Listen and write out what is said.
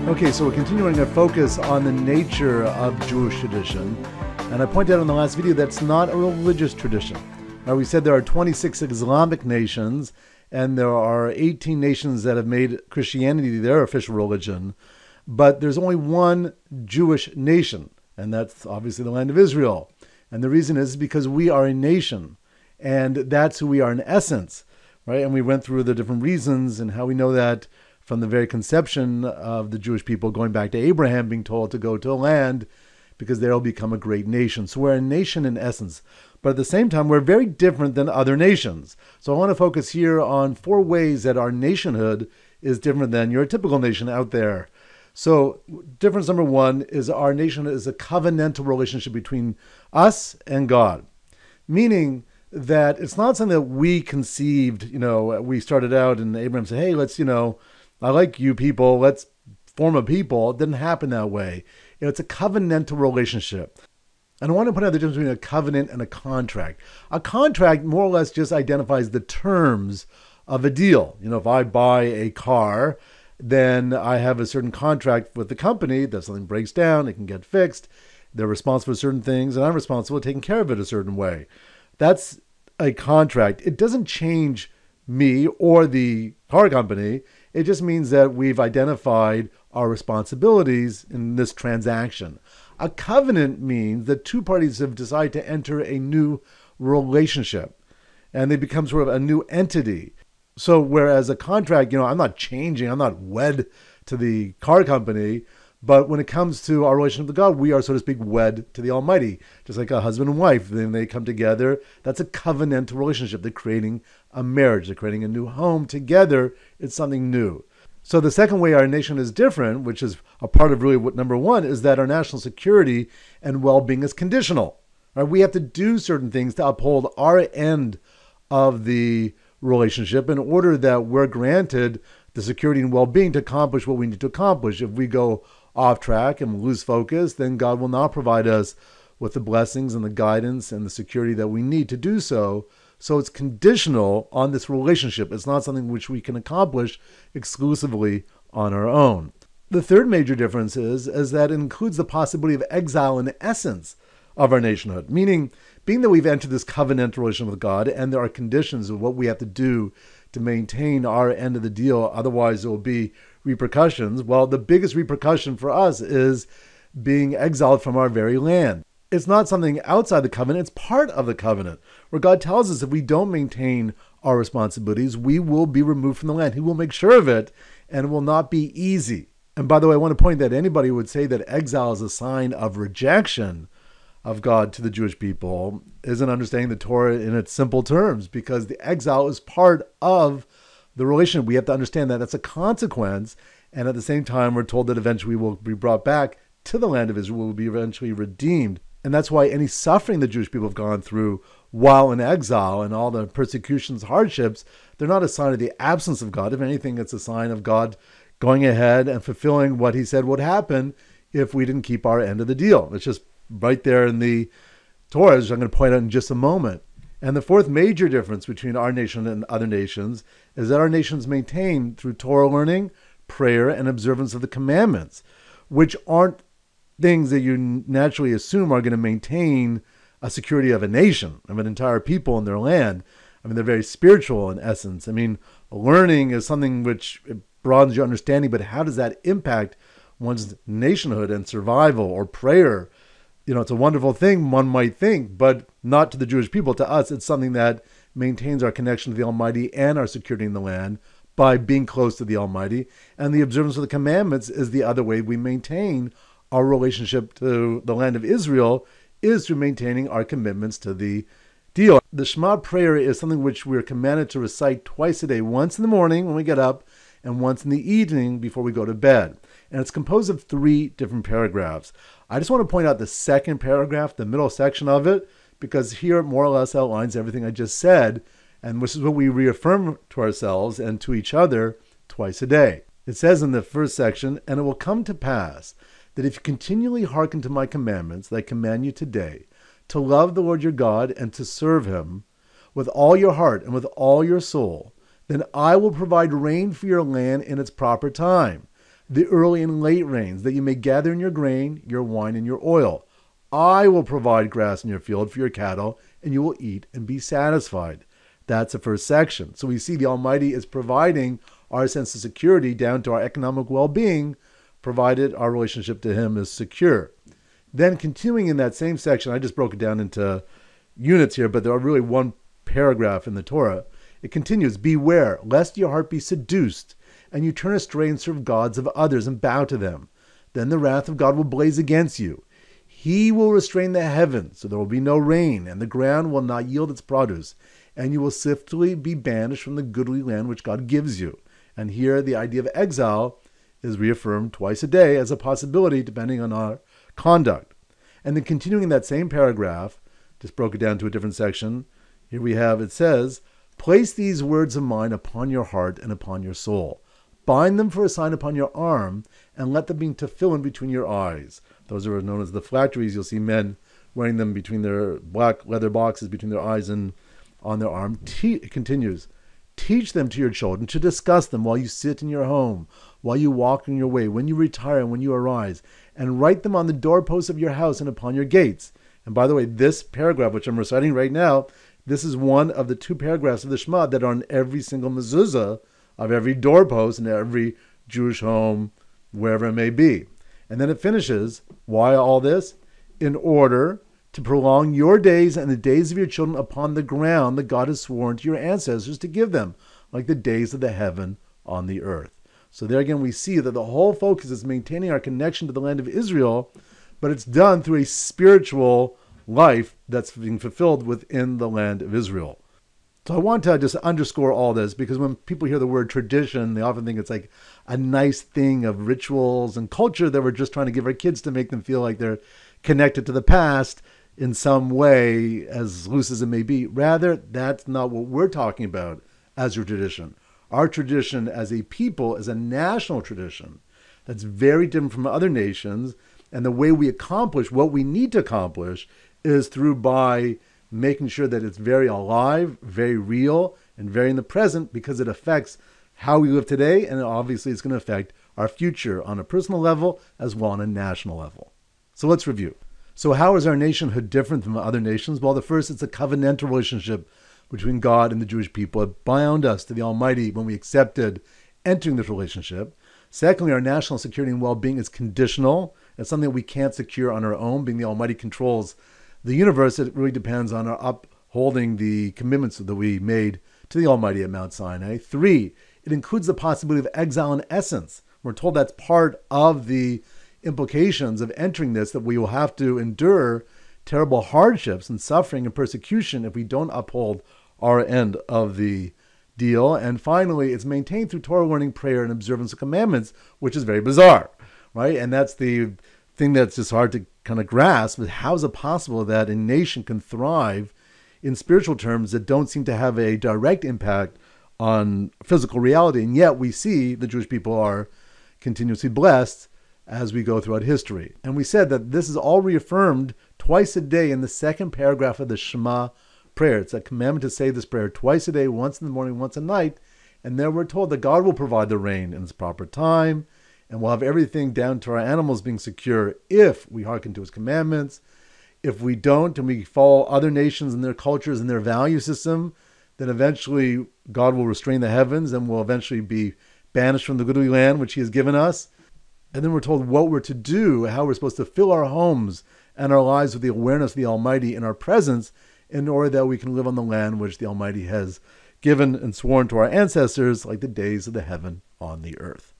Okay, so we're continuing our focus on the nature of Jewish tradition. And I pointed out in the last video that's not a religious tradition. Now, we said there are 26 Islamic nations, and there are 18 nations that have made Christianity their official religion. But there's only one Jewish nation, and that's obviously the land of Israel. And the reason is because we are a nation, and that's who we are in essence, right? And we went through the different reasons and how we know that from the very conception of the Jewish people, going back to Abraham being told to go to a land because there will become a great nation. So we're a nation in essence. But at the same time, we're very different than other nations. So I want to focus here on 4 ways that our nationhood is different than your typical nation out there. So difference number 1 is our nation is a covenantal relationship between us and God. Meaning that it's not something that we conceived, we started out and Abraham said, hey, let's, I like you people, let's form a people. It didn't happen that way. It's a covenantal relationship. And I want to point out the difference between a covenant and a contract. A contract more or less just identifies the terms of a deal. If I buy a car, then I have a certain contract with the company that something breaks down, it can get fixed. They're responsible for certain things, and I'm responsible for taking care of it a certain way. That's a contract. It doesn't change me or the car company. It just means that we've identified our responsibilities in this transaction. A covenant means that 2 parties have decided to enter a new relationship, and they become sort of a new entity. So whereas a contract, I'm not changing, I'm not wed to the car company, but when it comes to our relationship with God, we are, so to speak, wed to the Almighty. Just like a husband and wife, then they come together. That's a covenantal relationship. They're creating a marriage. They're creating a new home together. It's something new. So the second way our nation is different, which is a part of really what number 1, is that our national security and well-being is conditional. Right? We have to do certain things to uphold our end of the relationship in order that we're granted the security and well-being to accomplish what we need to accomplish. If we go off track and lose focus, then God will not provide us with the blessings and the guidance and the security that we need to do so. So it's conditional on this relationship. It's not something which we can accomplish exclusively on our own. The third major difference is that it includes the possibility of exile in the essence of our nationhood, meaning being that we've entered this covenantal relationship with God and there are conditions of what we have to do to maintain our end of the deal, otherwise there will be repercussions. Well, the biggest repercussion for us is being exiled from our very land. It's not something outside the covenant, it's part of the covenant, where God tells us if we don't maintain our responsibilities, we will be removed from the land. He will make sure of it, and it will not be easy. And by the way, I want to point that anybody who would say that exile is a sign of rejection of God to the Jewish people isn't understanding the Torah in its simple terms, because the exile is part of the relationship. We have to understand that that's a consequence, and at the same time, we're told that eventually we will be brought back to the land of Israel, will be eventually redeemed. And that's why any suffering the Jewish people have gone through while in exile and all the persecutions, hardships, they're not a sign of the absence of God. If anything, it's a sign of God going ahead and fulfilling what he said would happen if we didn't keep our end of the deal. It's just right there in the Torah, which I'm going to point out in just a moment. And the fourth major difference between our nation and other nations is that our nations maintain through Torah learning, prayer, and observance of the commandments, which aren't things that you naturally assume are going to maintain a security of a nation, of an entire people in their land. They're very spiritual in essence. Learning is something which broadens your understanding, but how does that impact one's nationhood and survival? Or prayer? It's a wonderful thing, one might think, but not to the Jewish people. To us, it's something that maintains our connection to the Almighty and our security in the land by being close to the Almighty. And the observance of the commandments is the other way we maintain our relationship to the land of Israel, is through maintaining our commitments to the deal. The Shema prayer is something which we're commanded to recite twice a day, once in the morning when we get up and once in the evening before we go to bed. And it's composed of 3 different paragraphs. I just want to point out the second paragraph, the middle section of it, because here it more or less outlines everything I just said, and this is what we reaffirm to ourselves and to each other twice a day. It says in the first section, "And it will come to pass that if you continually hearken to my commandments that I command you today, to love the Lord your God and to serve him with all your heart and with all your soul, then I will provide rain for your land in its proper time, the early and late rains, that you may gather in your grain, your wine, and your oil. I will provide grass in your field for your cattle, and you will eat and be satisfied. That's the first section. So we see the Almighty is providing our sense of security down to our economic well-being, provided our relationship to Him is secure. Then continuing in that same section, I just broke it down into units here, but there are really one paragraph in the Torah. It continues, beware, lest your heart be seduced, and you turn astray and serve gods of others and bow to them. Then the wrath of God will blaze against you. He will restrain the heavens, so there will be no rain, and the ground will not yield its produce, and you will swiftly be banished from the goodly land which God gives you. And here the idea of exile is reaffirmed twice a day as a possibility depending on our conduct. And then continuing in that same paragraph, just broke it down to a different section, here we have, it says, place these words of mine upon your heart and upon your soul. Bind them for a sign upon your arm, and let them be tefillin between your eyes. Those are known as the phylacteries. You'll see men wearing them between their black leather boxes, between their eyes and on their arm. It continues, teach them to your children, to discuss them while you sit in your home, while you walk on your way, when you retire and when you arise, and write them on the doorposts of your house and upon your gates. And by the way, this paragraph, which I'm reciting right now, this is one of the two paragraphs of the Shema that are on every single mezuzah of every doorpost in every Jewish home, wherever it may be. And then it finishes, why all this? In order to prolong your days and the days of your children upon the ground that God has sworn to your ancestors to give them, like the days of the heaven on the earth. So there again we see that the whole focus is maintaining our connection to the land of Israel, but it's done through a spiritual life that's being fulfilled within the land of Israel. So I want to just underscore all this, because when people hear the word tradition, they often think it's like a nice thing of rituals and culture that we're just trying to give our kids to make them feel like they're connected to the past in some way, as loose as it may be. Rather, that's not what we're talking about as your tradition. Our tradition as a people is a national tradition that's very different from other nations, and the way we accomplish what we need to accomplish is by making sure that it's very alive, very real, and very in the present, because it affects how we live today, and obviously it's going to affect our future on a personal level as well on a national level. So let's review. So how is our nationhood different from other nations? Well, the first, it's a covenantal relationship between God and the Jewish people. It bound us to the Almighty when we accepted entering this relationship. Secondly, our national security and well-being is conditional. It's something that we can't secure on our own. Being the Almighty controls the universe, it really depends on our upholding the commitments that we made to the Almighty at Mount Sinai. 3, it includes the possibility of exile in essence. We're told that's part of the implications of entering this, that we will have to endure terrible hardships and suffering and persecution if we don't uphold our end of the deal. And finally, it's maintained through Torah learning, prayer, and observance of commandments, which is very bizarre, right? And that's the thing that's just hard to kind of grasp. But how is it possible that a nation can thrive in spiritual terms that don't seem to have a direct impact on physical reality? And yet we see the Jewish people are continuously blessed as we go throughout history. And we said that this is all reaffirmed twice a day in the second paragraph of the Shema prayer. It's a commandment to say this prayer twice a day, once in the morning, once at night. And there we're told that God will provide the rain in its proper time, and we'll have everything down to our animals being secure if we hearken to His commandments. If we don't, and we follow other nations and their cultures and their value system, then eventually God will restrain the heavens and we'll eventually be banished from the goodly land which He has given us. And then we're told what we're to do, how we're supposed to fill our homes and our lives with the awareness of the Almighty in our presence, in order that we can live on the land which the Almighty has given and sworn to our ancestors, like the days of the heaven on the earth.